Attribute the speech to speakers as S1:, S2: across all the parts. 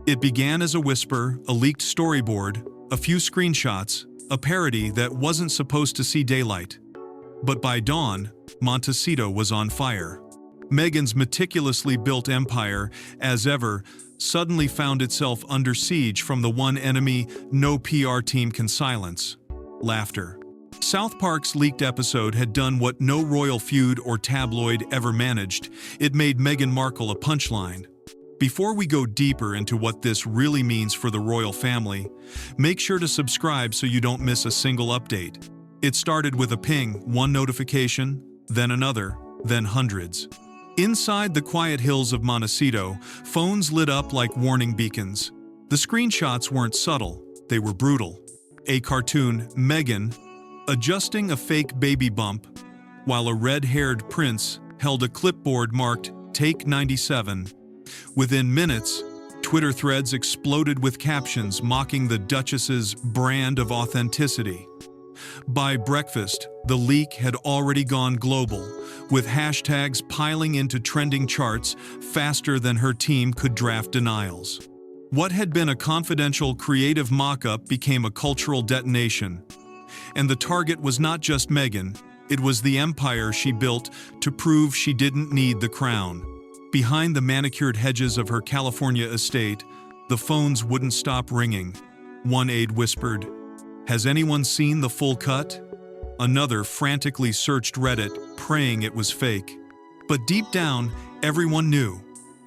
S1: It began as a whisper, a leaked storyboard, a few screenshots, a parody that wasn't supposed to see daylight. But by dawn, Montecito was on fire. Meghan's meticulously built empire, as ever, suddenly found itself under siege from the one enemy no PR team can silence: laughter. South Park's leaked episode had done what no royal feud or tabloid ever managed. It made Meghan Markle a punchline. Before we go deeper into what this really means for the royal family, make sure to subscribe so you don't miss a single update. It started with a ping, one notification, then another, then hundreds. Inside the quiet hills of Montecito, phones lit up like warning beacons. The screenshots weren't subtle, they were brutal. A cartoon, Meghan, adjusting a fake baby bump, while a red-haired prince held a clipboard marked Take 97. Within minutes, Twitter threads exploded with captions mocking the Duchess's brand of authenticity. By breakfast, the leak had already gone global, with hashtags piling into trending charts faster than her team could draft denials. What had been a confidential creative mock-up became a cultural detonation. And the target was not just Meghan, it was the empire she built to prove she didn't need the crown. Behind the manicured hedges of her California estate, the phones wouldn't stop ringing. One aide whispered, "Has anyone seen the full cut?" Another frantically searched Reddit, praying it was fake. But deep down, everyone knew.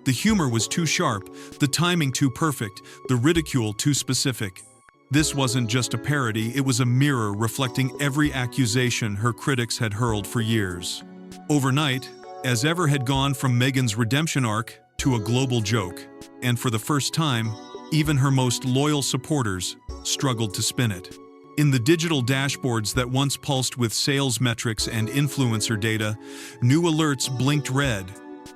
S1: The humor was too sharp, the timing too perfect, the ridicule too specific. This wasn't just a parody, it was a mirror reflecting every accusation her critics had hurled for years. Overnight, As Ever had gone from Meghan's redemption arc to a global joke, and for the first time, even her most loyal supporters struggled to spin it. In the digital dashboards that once pulsed with sales metrics and influencer data, new alerts blinked red: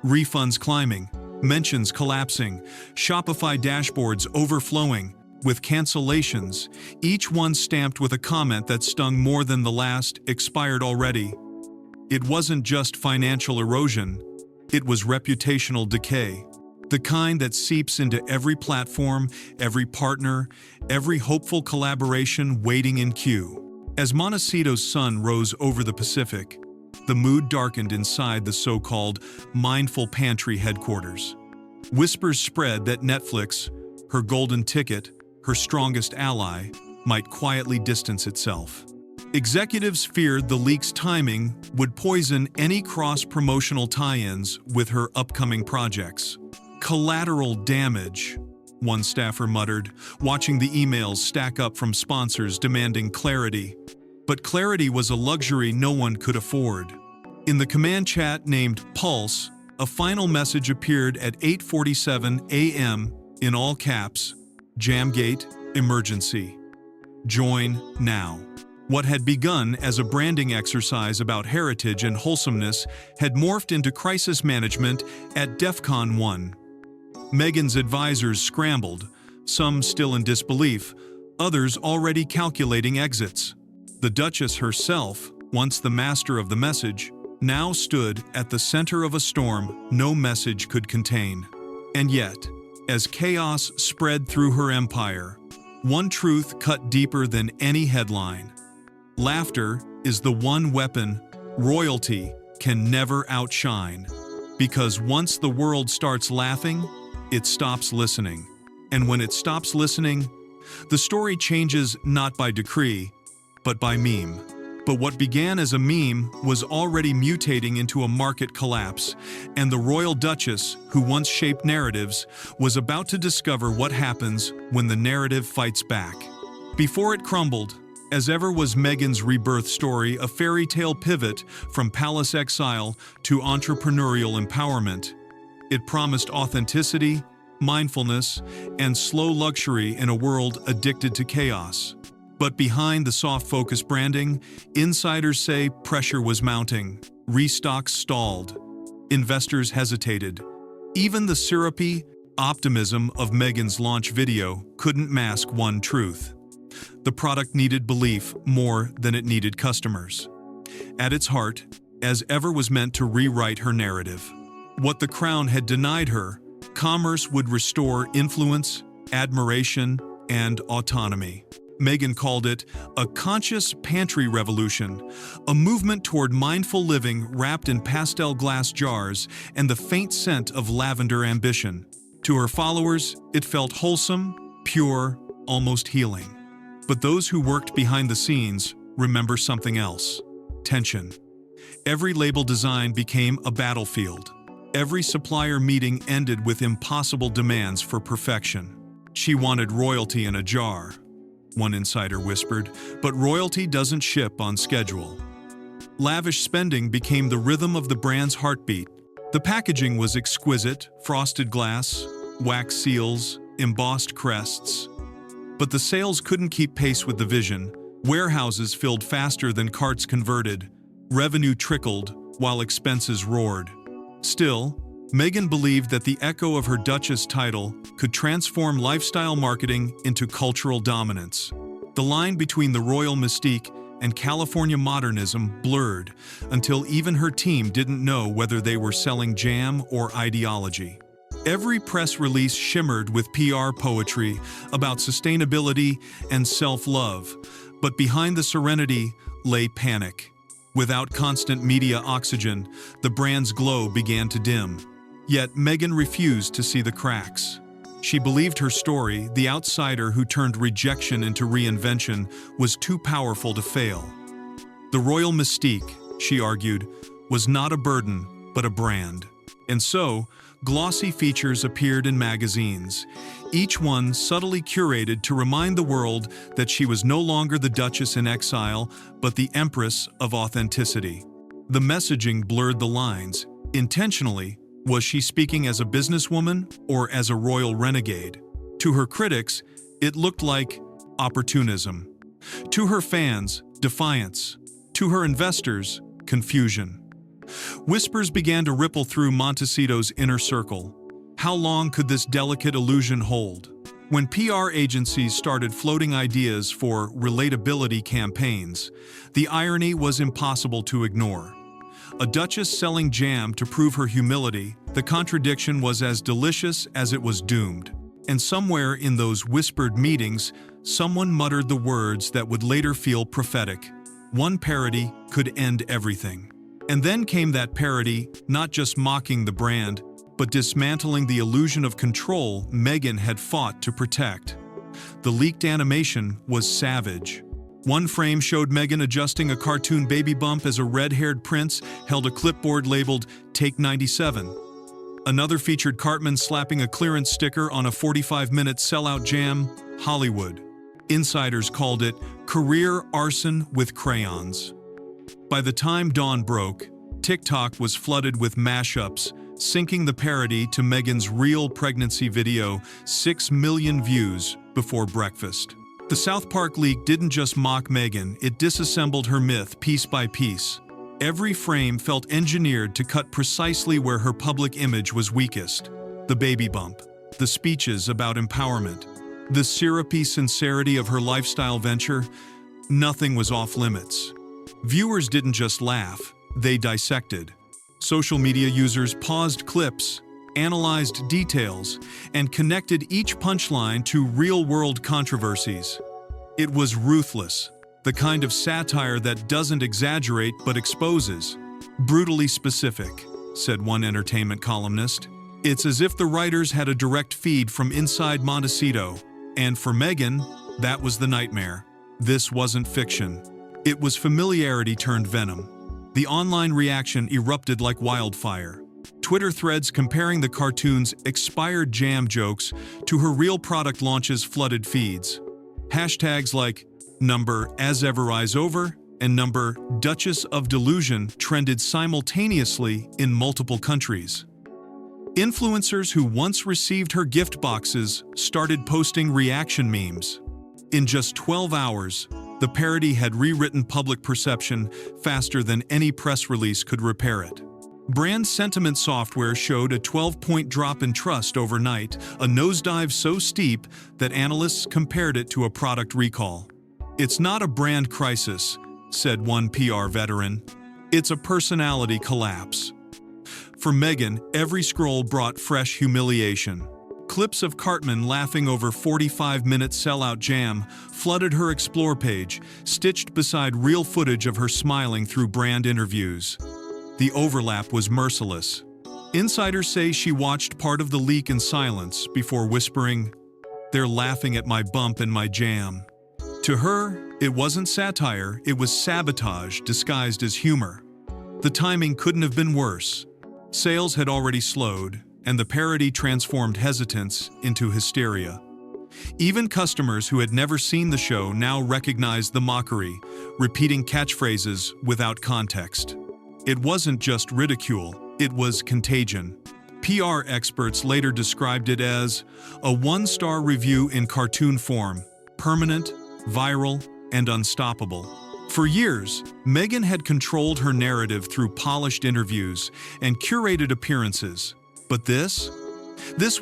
S1: refunds climbing, mentions collapsing, Shopify dashboards overflowing, with cancellations, each one stamped with a comment that stung more than the last, expired already. It wasn't just financial erosion, it was reputational decay. The kind that seeps into every platform, every partner, every hopeful collaboration waiting in queue. As Montecito's sun rose over the Pacific, the mood darkened inside the so-called Mindful Pantry headquarters. Whispers spread that Netflix, her golden ticket, her strongest ally, might quietly distance itself. Executives feared the leak's timing would poison any cross-promotional tie-ins with her upcoming projects. Collateral damage, one staffer muttered, watching the emails stack up from sponsors demanding clarity. But clarity was a luxury no one could afford. In the command chat named Pulse, a final message appeared at 8:47 a.m. in all caps: Jamgate, emergency. Join now. What had begun as a branding exercise about heritage and wholesomeness had morphed into crisis management at DEFCON 1. Meghan's advisors scrambled, some still in disbelief, others already calculating exits. The Duchess herself, once the master of the message, now stood at the center of a storm no message could contain. And yet, as chaos spread through her empire, one truth cut deeper than any headline. Laughter is the one weapon royalty can never outshine. Because once the world starts laughing, it stops listening. And when it stops listening, the story changes not by decree, but by meme. But what began as a meme was already mutating into a market collapse, and the royal duchess, who once shaped narratives, was about to discover what happens when the narrative fights back. Before it crumbled, As Ever was Meghan's rebirth story, a fairy tale pivot from palace exile to entrepreneurial empowerment. It promised authenticity, mindfulness, and slow luxury in a world addicted to chaos. But behind the soft focus branding, insiders say pressure was mounting. Restocks stalled. Investors hesitated. Even the syrupy optimism of Meghan's launch video couldn't mask one truth. The product needed belief more than it needed customers. At its heart, As Ever was meant to rewrite her narrative. What the crown had denied her, commerce would restore influence, admiration, and autonomy. Meghan called it a conscious pantry revolution, a movement toward mindful living wrapped in pastel glass jars and the faint scent of lavender ambition. To her followers, it felt wholesome, pure, almost healing. But those who worked behind the scenes remember something else: tension. Every label design became a battlefield. Every supplier meeting ended with impossible demands for perfection. She wanted royalty in a jar, one insider whispered, but royalty doesn't ship on schedule. Lavish spending became the rhythm of the brand's heartbeat. The packaging was exquisite: frosted glass, wax seals, embossed crests. But the sales couldn't keep pace with the vision. Warehouses filled faster than carts converted. Revenue trickled while expenses roared. Still, Meghan believed that the echo of her Duchess title could transform lifestyle marketing into cultural dominance. The line between the royal mystique and California modernism blurred until even her team didn't know whether they were selling jam or ideology. Every press release shimmered with PR poetry about sustainability and self-love, but behind the serenity lay panic. Without constant media oxygen, the brand's glow began to dim. Yet Meghan refused to see the cracks. She believed her story, the outsider who turned rejection into reinvention, was too powerful to fail. The royal mystique, she argued, was not a burden, but a brand. And so, glossy features appeared in magazines, each one subtly curated to remind the world that she was no longer the Duchess in exile, but the Empress of authenticity. The messaging blurred the lines. Intentionally, was she speaking as a businesswoman or as a royal renegade? To her critics, it looked like opportunism. To her fans, defiance. To her investors, confusion. Whispers began to ripple through Montecito's inner circle. How long could this delicate illusion hold? When PR agencies started floating ideas for relatability campaigns, the irony was impossible to ignore. A duchess selling jam to prove her humility, the contradiction was as delicious as it was doomed. And somewhere in those whispered meetings, someone muttered the words that would later feel prophetic. One parody could end everything. And then came that parody, not just mocking the brand, but dismantling the illusion of control Meghan had fought to protect. The leaked animation was savage. One frame showed Meghan adjusting a cartoon baby bump as a red-haired prince held a clipboard labeled "Take 97." Another featured Cartman slapping a clearance sticker on a 45-minute sellout jam, Hollywood. Insiders called it career arson with crayons. By the time dawn broke, TikTok was flooded with mashups, syncing the parody to Meghan's real pregnancy video, 6 million views before breakfast. The South Park leak didn't just mock Meghan, it disassembled her myth piece by piece. Every frame felt engineered to cut precisely where her public image was weakest. The baby bump, the speeches about empowerment, the syrupy sincerity of her lifestyle venture, nothing was off limits. Viewers didn't just laugh, they dissected. Social media users paused clips, analyzed details, and connected each punchline to real-world controversies. It was ruthless, the kind of satire that doesn't exaggerate but exposes. Brutally specific, said one entertainment columnist. It's as if the writers had a direct feed from inside Montecito. And for Meghan, that was the nightmare. This wasn't fiction. It was familiarity turned venom. The online reaction erupted like wildfire. Twitter threads comparing the cartoon's expired jam jokes to her real product launches flooded feeds. Hashtags like #As Ever Eyes Over and #Duchess of Delusion trended simultaneously in multiple countries. Influencers who once received her gift boxes started posting reaction memes. In just 12 hours, the parody had rewritten public perception faster than any press release could repair it. Brand sentiment software showed a 12-point drop in trust overnight, a nosedive so steep that analysts compared it to a product recall. It's not a brand crisis, said one PR veteran. It's a personality collapse. For Meghan, every scroll brought fresh humiliation. Clips of Cartman laughing over 45-minute sellout jam flooded her Explore page, stitched beside real footage of her smiling through brand interviews. The overlap was merciless. Insiders say she watched part of the leak in silence before whispering, "They're laughing at my bump and my jam." To her, it wasn't satire, it was sabotage disguised as humor. The timing couldn't have been worse. Sales had already slowed, and the parody transformed hesitance into hysteria. Even customers who had never seen the show now recognized the mockery, repeating catchphrases without context. It wasn't just ridicule, it was contagion. PR experts later described it as a one-star review in cartoon form, permanent, viral, and unstoppable. For years, Meghan had controlled her narrative through polished interviews and curated appearances. But this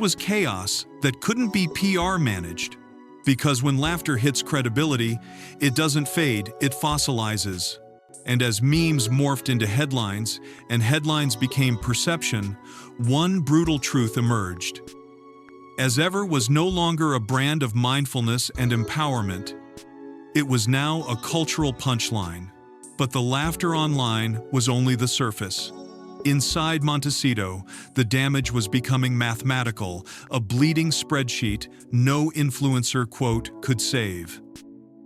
S1: was chaos that couldn't be PR managed. Because when laughter hits credibility, it doesn't fade, it fossilizes. And as memes morphed into headlines, and headlines became perception, one brutal truth emerged. As Ever was no longer a brand of mindfulness and empowerment. It was now a cultural punchline. But the laughter online was only the surface. Inside Montecito, the damage was becoming mathematical, a bleeding spreadsheet no influencer quote could save.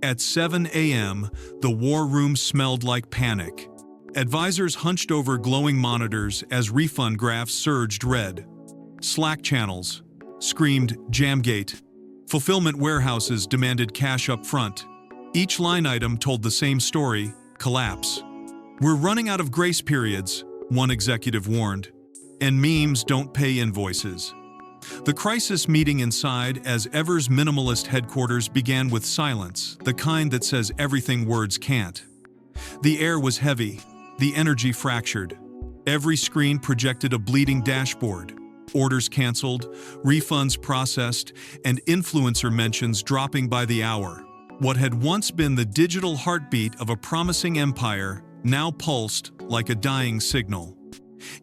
S1: At 7 a.m., the war room smelled like panic. Advisors hunched over glowing monitors as refund graphs surged red. Slack channels screamed Jamgate. Fulfillment warehouses demanded cash up front. Each line item told the same story, collapse. "We're running out of grace periods," one executive warned. "And memes don't pay invoices." The crisis meeting inside as Ever's minimalist headquarters began with silence, the kind that says everything words can't. The air was heavy, the energy fractured. Every screen projected a bleeding dashboard. Orders canceled, refunds processed, and influencer mentions dropping by the hour. What had once been the digital heartbeat of a promising empire now pulsed like a dying signal.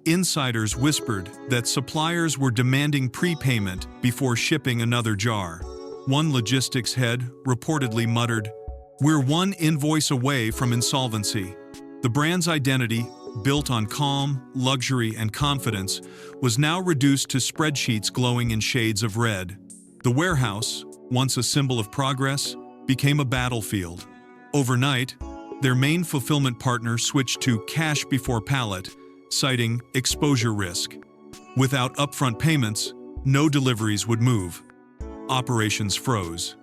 S1: Insiders whispered that suppliers were demanding prepayment before shipping another jar. One logistics head reportedly muttered, "We're one invoice away from insolvency." The brand's identity, built on calm, luxury, and confidence, was now reduced to spreadsheets glowing in shades of red. The warehouse, once a symbol of progress, became a battlefield. Overnight, their main fulfillment partner switched to cash before pallet, citing exposure risk. Without upfront payments, no deliveries would move. Operations froze.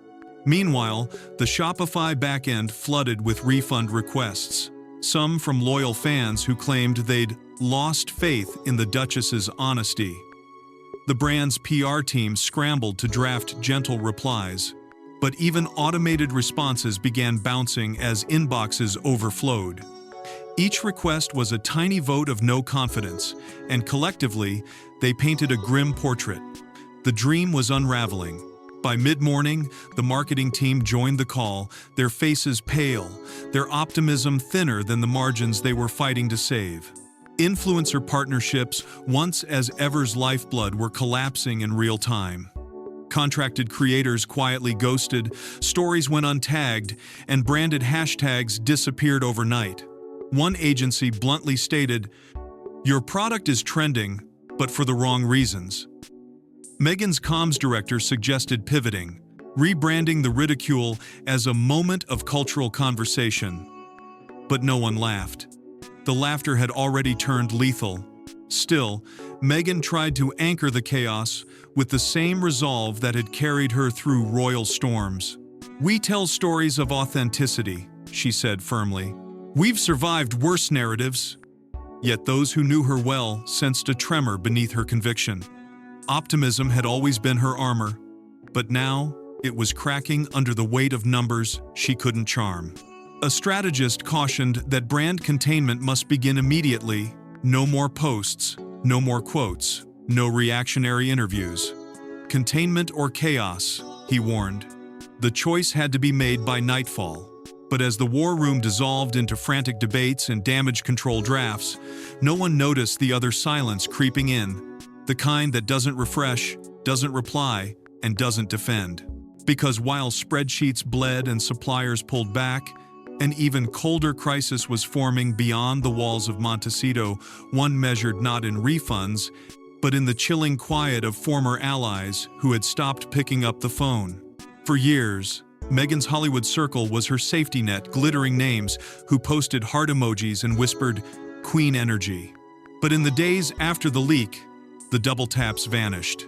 S1: Meanwhile, the Shopify backend flooded with refund requests, some from loyal fans who claimed they'd lost faith in the Duchess's honesty. The brand's PR team scrambled to draft gentle replies, but even automated responses began bouncing as inboxes overflowed. Each request was a tiny vote of no confidence, and collectively, they painted a grim portrait. The dream was unraveling. By mid-morning, the marketing team joined the call, their faces pale, their optimism thinner than the margins they were fighting to save. Influencer partnerships, once as Ever's lifeblood, were collapsing in real time. Contracted creators quietly ghosted, stories went untagged, and branded hashtags disappeared overnight. One agency bluntly stated, "Your product is trending, but for the wrong reasons." Meghan's comms director suggested pivoting, rebranding the ridicule as a moment of cultural conversation. But no one laughed. The laughter had already turned lethal. Still, Meghan tried to anchor the chaos with the same resolve that had carried her through royal storms. "We tell stories of authenticity," she said firmly. "We've survived worse narratives." Yet those who knew her well sensed a tremor beneath her conviction. Optimism had always been her armor, but now it was cracking under the weight of numbers she couldn't charm. A strategist cautioned that brand containment must begin immediately. No more posts, no more quotes, no reactionary interviews. Containment or chaos, he warned. The choice had to be made by nightfall. But as the war room dissolved into frantic debates and damage control drafts, no one noticed the other silence creeping in, the kind that doesn't refresh, doesn't reply, and doesn't defend. Because while spreadsheets bled and suppliers pulled back, an even colder crisis was forming beyond the walls of Montecito, one measured not in refunds, but in the chilling quiet of former allies who had stopped picking up the phone. For years, Meghan's Hollywood circle was her safety net, glittering names who posted heart emojis and whispered, "Queen energy." But in the days after the leak, the double taps vanished.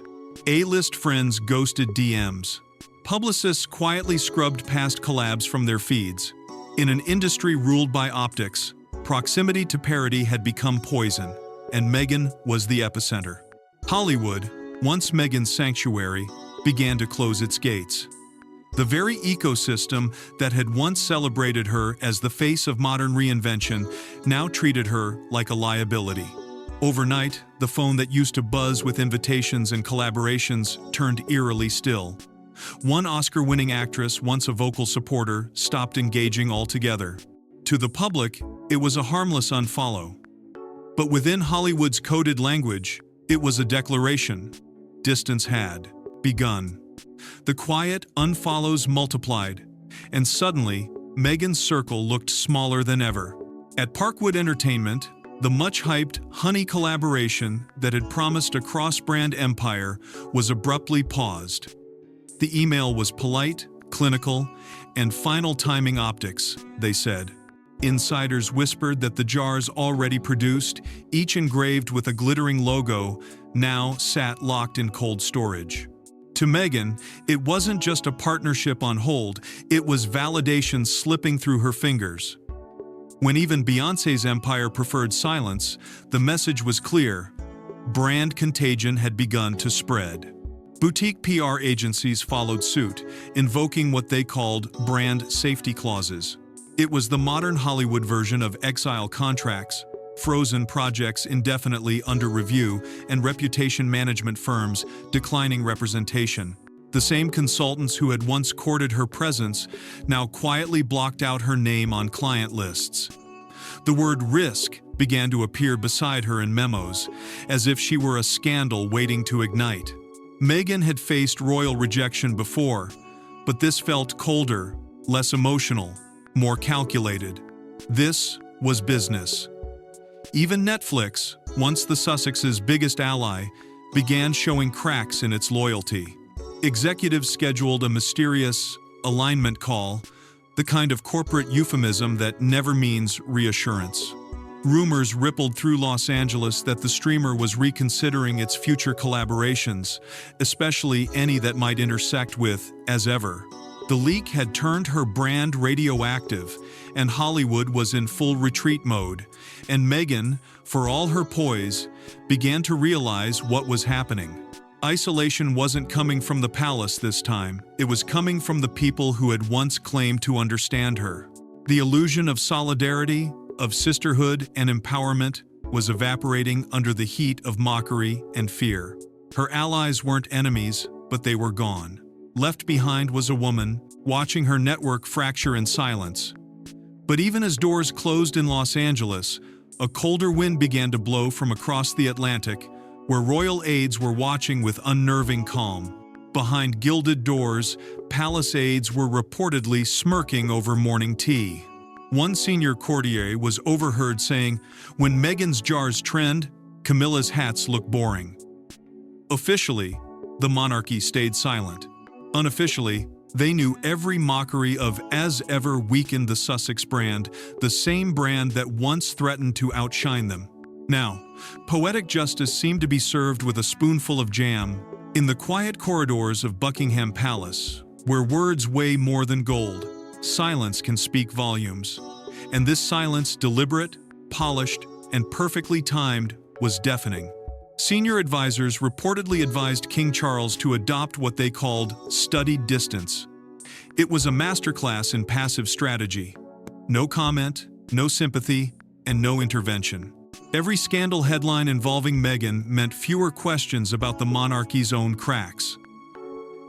S1: A-list friends ghosted DMs. Publicists quietly scrubbed past collabs from their feeds. In an industry ruled by optics, proximity to parody had become poison, and Meghan was the epicenter. Hollywood, once Meghan's sanctuary, began to close its gates. The very ecosystem that had once celebrated her as the face of modern reinvention now treated her like a liability. Overnight, the phone that used to buzz with invitations and collaborations turned eerily still. One Oscar-winning actress, once a vocal supporter, stopped engaging altogether. To the public, it was a harmless unfollow. But within Hollywood's coded language, it was a declaration. Distance had begun. The quiet unfollows multiplied, and suddenly, Meghan's circle looked smaller than ever. At Parkwood Entertainment, the much-hyped Honey collaboration that had promised a cross-brand empire was abruptly paused. The email was polite, clinical, and final timing optics, they said. Insiders whispered that the jars already produced, each engraved with a glittering logo, now sat locked in cold storage. To Meghan, it wasn't just a partnership on hold, it was validation slipping through her fingers. When even Beyoncé's empire preferred silence, the message was clear. Brand contagion had begun to spread. Boutique PR agencies followed suit, invoking what they called brand safety clauses. It was the modern Hollywood version of exile contracts, frozen projects indefinitely under review, and reputation management firms declining representation. The same consultants who had once courted her presence now quietly blocked out her name on client lists. The word risk began to appear beside her in memos, as if she were a scandal waiting to ignite. Meghan had faced royal rejection before, but this felt colder, less emotional, more calculated. This was business. Even Netflix, once the Sussexes' biggest ally, began showing cracks in its loyalty. Executives scheduled a mysterious alignment call, the kind of corporate euphemism that never means reassurance. Rumors rippled through Los Angeles that the streamer was reconsidering its future collaborations, especially any that might intersect with As Ever. The leak had turned her brand radioactive, and Hollywood was in full retreat mode, and Meghan, for all her poise, began to realize what was happening. Isolation wasn't coming from the palace this time, it was coming from the people who had once claimed to understand her. The illusion of solidarity, of sisterhood and empowerment was evaporating under the heat of mockery and fear. Her allies weren't enemies, but they were gone. Left behind was a woman, watching her network fracture in silence. But even as doors closed in Los Angeles, a colder wind began to blow from across the Atlantic, where royal aides were watching with unnerving calm. Behind gilded doors, palace aides were reportedly smirking over morning tea. One senior courtier was overheard saying, "When Meghan's jars trend, Camilla's hats look boring." Officially, the monarchy stayed silent. Unofficially, they knew every mockery of As Ever weakened the Sussex brand, the same brand that once threatened to outshine them. Now, poetic justice seemed to be served with a spoonful of jam. In the quiet corridors of Buckingham Palace, where words weigh more than gold, silence can speak volumes. And this silence, deliberate, polished, and perfectly timed, was deafening. Senior advisors reportedly advised King Charles to adopt what they called studied distance. It was a masterclass in passive strategy. No comment, no sympathy, and no intervention. Every scandal headline involving Meghan meant fewer questions about the monarchy's own cracks.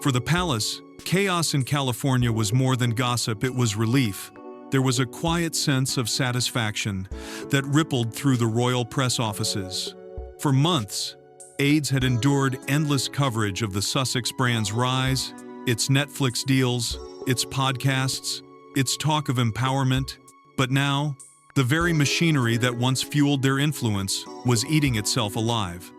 S1: For the palace, chaos in California was more than gossip, it was relief. There was a quiet sense of satisfaction that rippled through the royal press offices. For months, Aides had endured endless coverage of the Sussex brand's rise, its Netflix deals, its podcasts, its talk of empowerment, but now, the very machinery that once fueled their influence was eating itself alive.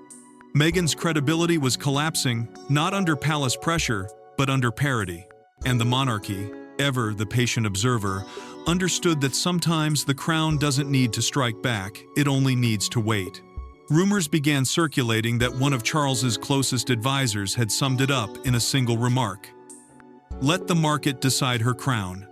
S1: Meghan's credibility was collapsing, not under palace pressure, but under parody. And the monarchy, ever the patient observer, understood that sometimes the crown doesn't need to strike back, it only needs to wait. Rumors began circulating that one of Charles's closest advisors had summed it up in a single remark. Let the market decide her crown.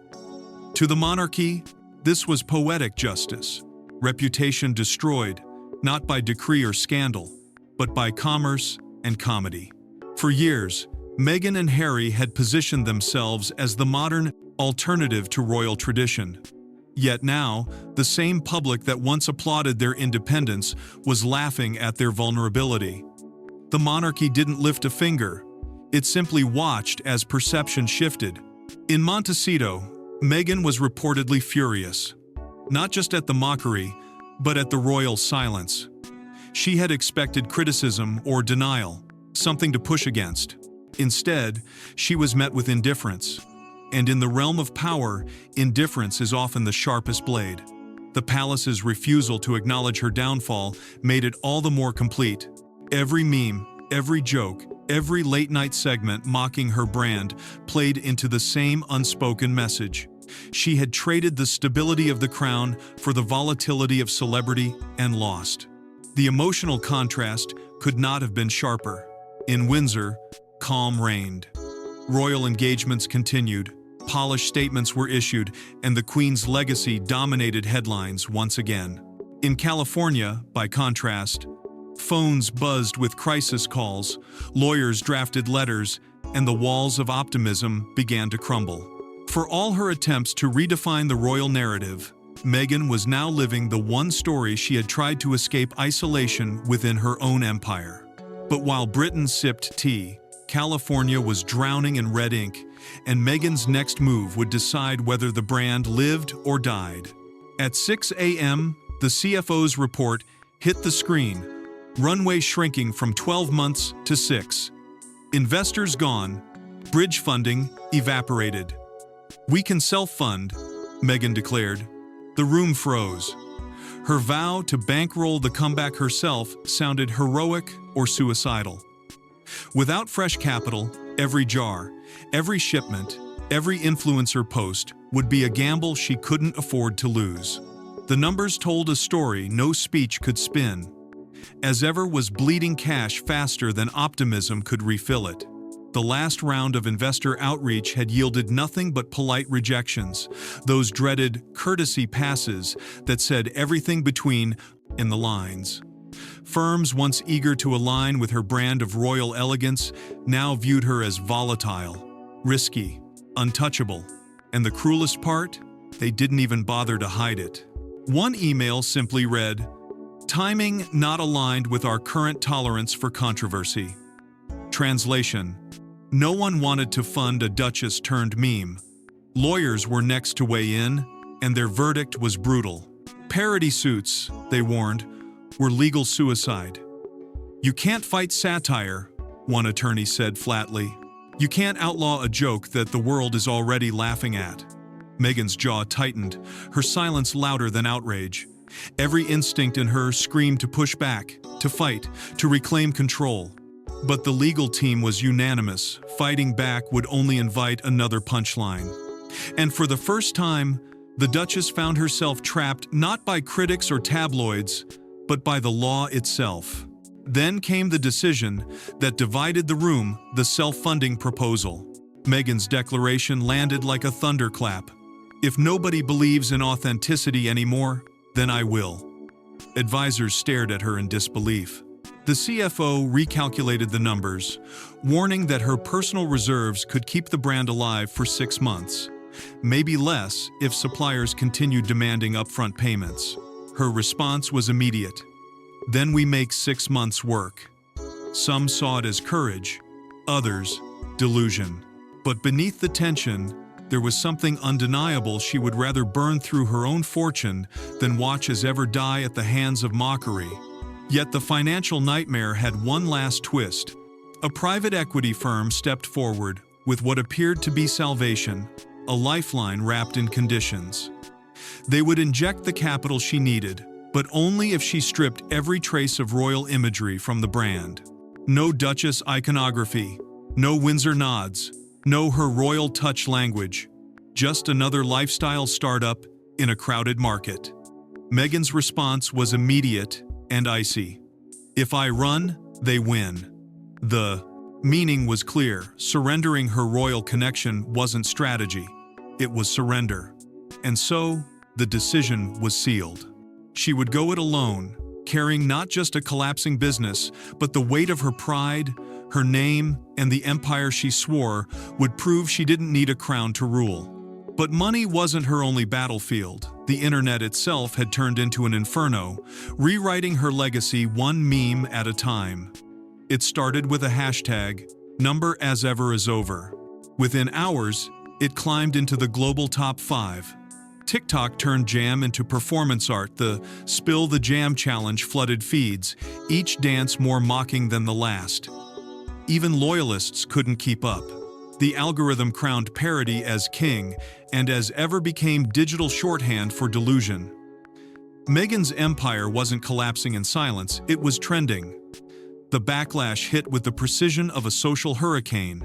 S1: To the monarchy, this was poetic justice, reputation destroyed, not by decree or scandal, but by commerce and comedy. For years, Meghan and Harry had positioned themselves as the modern alternative to royal tradition. Yet now, the same public that once applauded their independence was laughing at their vulnerability. The monarchy didn't lift a finger. It simply watched as perception shifted. In Montecito, Meghan was reportedly furious, not just at the mockery, but at the royal silence. She had expected criticism or denial, something to push against. Instead, she was met with indifference. And in the realm of power, indifference is often the sharpest blade. The palace's refusal to acknowledge her downfall made it all the more complete. Every meme, every joke, every late-night segment mocking her brand played into the same unspoken message. She had traded the stability of the crown for the volatility of celebrity and lost. The emotional contrast could not have been sharper. In Windsor, calm reigned. Royal engagements continued, polished statements were issued, and the Queen's legacy dominated headlines once again. In California, by contrast, phones buzzed with crisis calls, lawyers drafted letters, and the walls of optimism began to crumble. For all her attempts to redefine the royal narrative, Meghan was now living the one story she had tried to escape isolation within her own empire. But while Britain sipped tea, California was drowning in red ink, and Meghan's next move would decide whether the brand lived or died. At 6 a.m., the CFO's report hit the screen, runway shrinking from 12 months to 6. Investors gone, bridge funding evaporated. We can self-fund, Meghan declared. The room froze. Her vow to bankroll the comeback herself sounded heroic or suicidal. Without fresh capital, every jar, every shipment, every influencer post would be a gamble she couldn't afford to lose. The numbers told a story no speech could spin. As ever was bleeding cash faster than optimism could refill it. The last round of investor outreach had yielded nothing but polite rejections, those dreaded courtesy passes that said everything between in the lines. Firms once eager to align with her brand of royal elegance now viewed her as volatile, risky, untouchable. And the cruelest part? They didn't even bother to hide it. One email simply read, "Timing not aligned with our current tolerance for controversy." Translation: no one wanted to fund a Duchess-turned-meme. Lawyers were next to weigh in, and their verdict was brutal. Parody suits, they warned, were legal suicide. You can't fight satire, one attorney said flatly. You can't outlaw a joke that the world is already laughing at. Meghan's jaw tightened, her silence louder than outrage. Every instinct in her screamed to push back, to fight, to reclaim control. But the legal team was unanimous. Fighting back would only invite another punchline. And for the first time, the Duchess found herself trapped not by critics or tabloids, but by the law itself. Then came the decision that divided the room, the self-funding proposal. Meghan's declaration landed like a thunderclap. If nobody believes in authenticity anymore, then I will. Advisors stared at her in disbelief. The CFO recalculated the numbers, warning that her personal reserves could keep the brand alive for 6 months, maybe less if suppliers continued demanding upfront payments. Her response was immediate. Then we make 6 months work. Some saw it as courage, others, delusion. But beneath the tension, there was something undeniable. She would rather burn through her own fortune than watch as ever die at the hands of mockery. Yet the financial nightmare had one last twist. A private equity firm stepped forward with what appeared to be salvation, a lifeline wrapped in conditions. They would inject the capital she needed, but only if she stripped every trace of royal imagery from the brand. No Duchess iconography, no Windsor nods, no her royal touch language, just another lifestyle startup in a crowded market. Meghan's response was immediate and icy. If I run, they win. The meaning was clear. Surrendering her royal connection wasn't strategy. It was surrender. And so, the decision was sealed. She would go it alone, carrying not just a collapsing business, but the weight of her pride, her name, and the empire she swore would prove she didn't need a crown to rule. But money wasn't her only battlefield. The internet itself had turned into an inferno, rewriting her legacy one meme at a time. It started with a hashtag, "Number as ever is over." Within hours, it climbed into the global top 5. TikTok turned jam into performance art. The Spill the Jam challenge flooded feeds, each dance more mocking than the last. Even loyalists couldn't keep up. The algorithm crowned parody as king, and as ever became digital shorthand for delusion. Meghan's empire wasn't collapsing in silence, it was trending. The backlash hit with the precision of a social hurricane.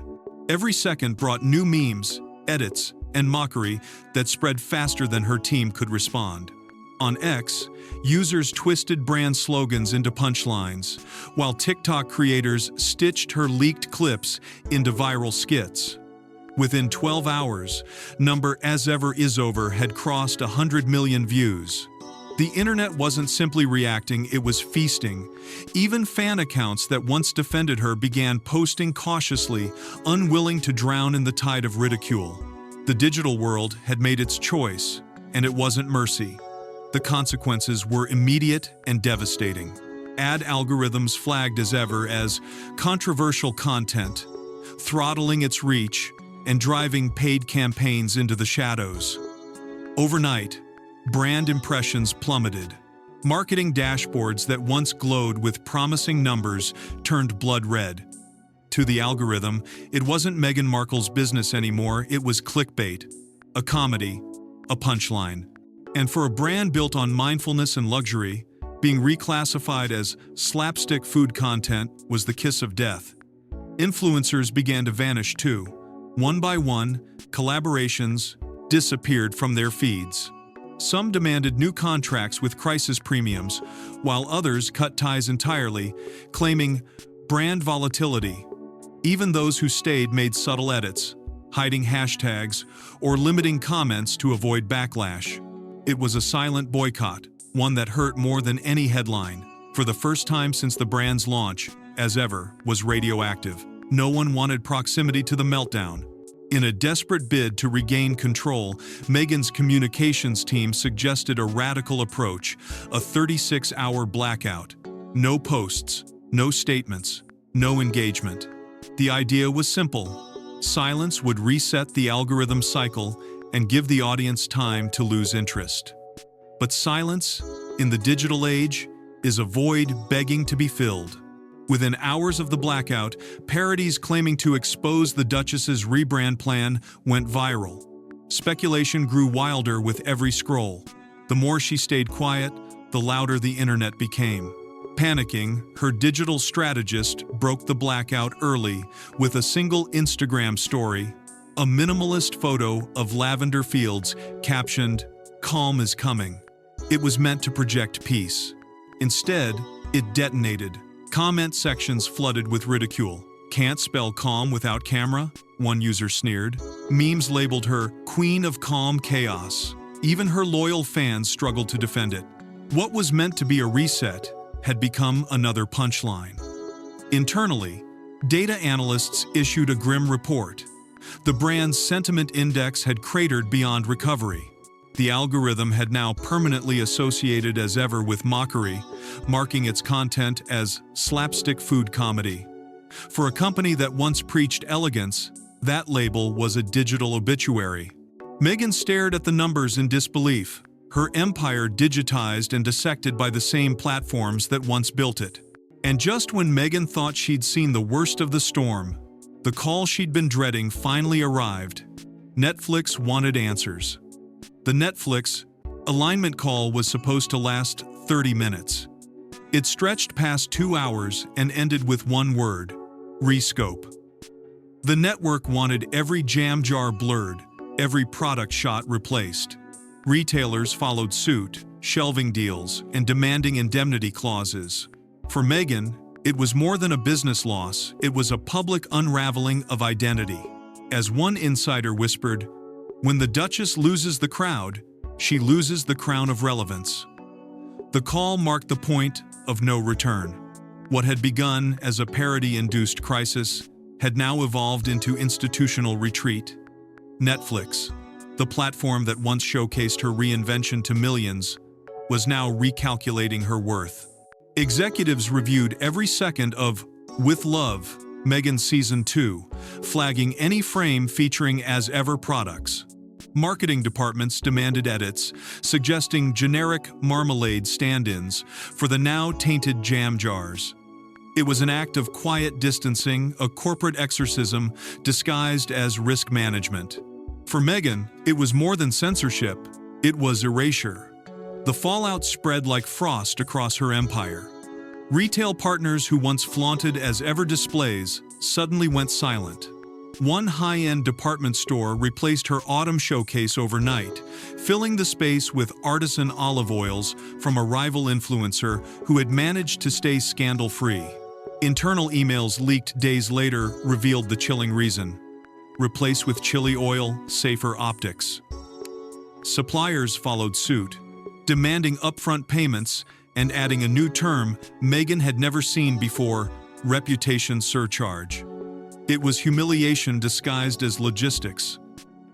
S1: Every second brought new memes, edits, and mockery that spread faster than her team could respond. On X, users twisted brand slogans into punchlines, while TikTok creators stitched her leaked clips into viral skits. Within 12 hours, Number as ever is over had crossed 100 million views. The internet wasn't simply reacting, it was feasting. Even fan accounts that once defended her began posting cautiously, unwilling to drown in the tide of ridicule. The digital world had made its choice, and it wasn't mercy. The consequences were immediate and devastating. Ad algorithms flagged as ever as controversial content, throttling its reach and driving paid campaigns into the shadows. Overnight, brand impressions plummeted. Marketing dashboards that once glowed with promising numbers turned blood red. To the algorithm, it wasn't Meghan Markle's business anymore, it was clickbait, a comedy, a punchline. And for a brand built on mindfulness and luxury, being reclassified as slapstick food content was the kiss of death. Influencers began to vanish too. One by one, collaborations disappeared from their feeds. Some demanded new contracts with crisis premiums, while others cut ties entirely, claiming brand volatility. Even those who stayed made subtle edits, hiding hashtags or limiting comments to avoid backlash. It was a silent boycott, one that hurt more than any headline. For the first time since the brand's launch, as ever, was radioactive. No one wanted proximity to the meltdown. In a desperate bid to regain control, Meghan's communications team suggested a radical approach, a 36-hour blackout. No posts, no statements, no engagement. The idea was simple. Silence would reset the algorithm cycle and give the audience time to lose interest. But silence, in the digital age, is a void begging to be filled. Within hours of the blackout, parodies claiming to expose the Duchess's rebrand plan went viral. Speculation grew wilder with every scroll. The more she stayed quiet, the louder the internet became. Panicking, her digital strategist broke the blackout early with a single Instagram story, a minimalist photo of lavender fields captioned, "Calm is coming." It was meant to project peace. Instead, it detonated. Comment sections flooded with ridicule. "Can't spell calm without camera?" one user sneered. Memes labeled her Queen of Calm Chaos. Even her loyal fans struggled to defend it. What was meant to be a reset had become another punchline. Internally, data analysts issued a grim report. The brand's sentiment index had cratered beyond recovery. The algorithm had now permanently associated as ever with mockery, marking its content as slapstick food comedy. For a company that once preached elegance, that label was a digital obituary. Meghan stared at the numbers in disbelief. her empire digitized and dissected by the same platforms that once built it. And just when Meghan thought she'd seen the worst of the storm, the call she'd been dreading finally arrived. Netflix wanted answers. The Netflix alignment call was supposed to last 30 minutes. It stretched past 2 hours and ended with one word: rescope. The network wanted every jam jar blurred, every product shot replaced. Retailers followed suit, shelving deals, and demanding indemnity clauses. For Meghan, it was more than a business loss, it was a public unraveling of identity. As one insider whispered, "When the Duchess loses the crowd, she loses the crown of relevance." The call marked the point of no return. What had begun as a parody-induced crisis had now evolved into institutional retreat. Netflix, the platform that once showcased her reinvention to millions, was now recalculating her worth. Executives reviewed every second of With Love, Meghan Season 2, flagging any frame featuring as-ever products. Marketing departments demanded edits, suggesting generic marmalade stand-ins for the now tainted jam jars. It was an act of quiet distancing, a corporate exorcism disguised as risk management. For Meghan, it was more than censorship, it was erasure. The fallout spread like frost across her empire. Retail partners who once flaunted as-ever displays suddenly went silent. One high-end department store replaced her autumn showcase overnight, filling the space with artisan olive oils from a rival influencer who had managed to stay scandal-free. Internal emails leaked days later revealed the chilling reason: replace with chili oil, safer optics. Suppliers followed suit, demanding upfront payments and adding a new term Meghan had never seen before: reputation surcharge. It was humiliation disguised as logistics.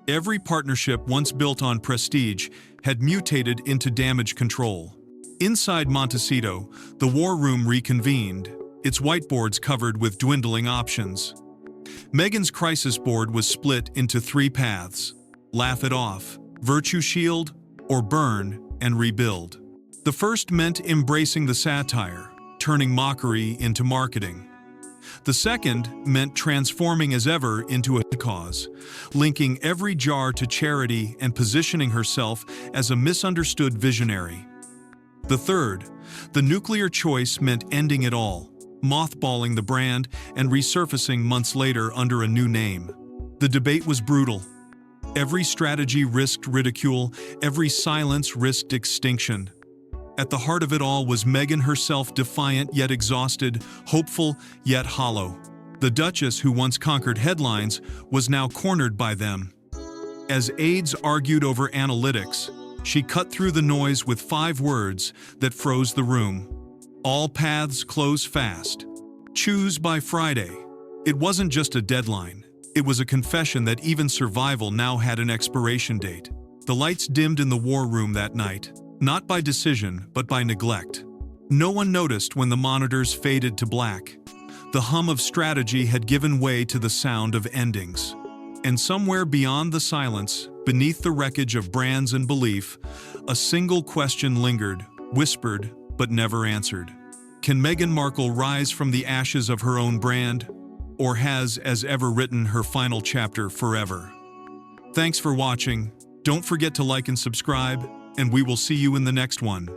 S1: Every partnership once built on prestige had mutated into damage control. Inside Montecito, the war room reconvened, its whiteboards covered with dwindling options. Meghan's crisis board was split into 3 paths: laugh it off, virtue shield, or burn and rebuild. The first meant embracing the satire, turning mockery into marketing. The second meant transforming as ever into a cause, linking every jar to charity and positioning herself as a misunderstood visionary. The third, the nuclear choice, meant ending it all, mothballing the brand and resurfacing months later under a new name. The debate was brutal. Every strategy risked ridicule, every silence risked extinction. At the heart of it all was Meghan herself, defiant yet exhausted, hopeful yet hollow. The Duchess, who once conquered headlines, was now cornered by them. As aides argued over analytics, she cut through the noise with 5 words that froze the room. All paths close fast. Choose by Friday. It wasn't just a deadline. It was a confession that even survival now had an expiration date. The lights dimmed in the war room that night. Not by decision, but by neglect. No one noticed when the monitors faded to black. The hum of strategy had given way to the sound of endings. And somewhere beyond the silence, beneath the wreckage of brands and belief, a single question lingered, whispered, but never answered. Can Meghan Markle rise from the ashes of her own brand? Or has, as ever, written her final chapter forever? Thanks for watching. Don't forget to like and subscribe, and we will see you in the next one.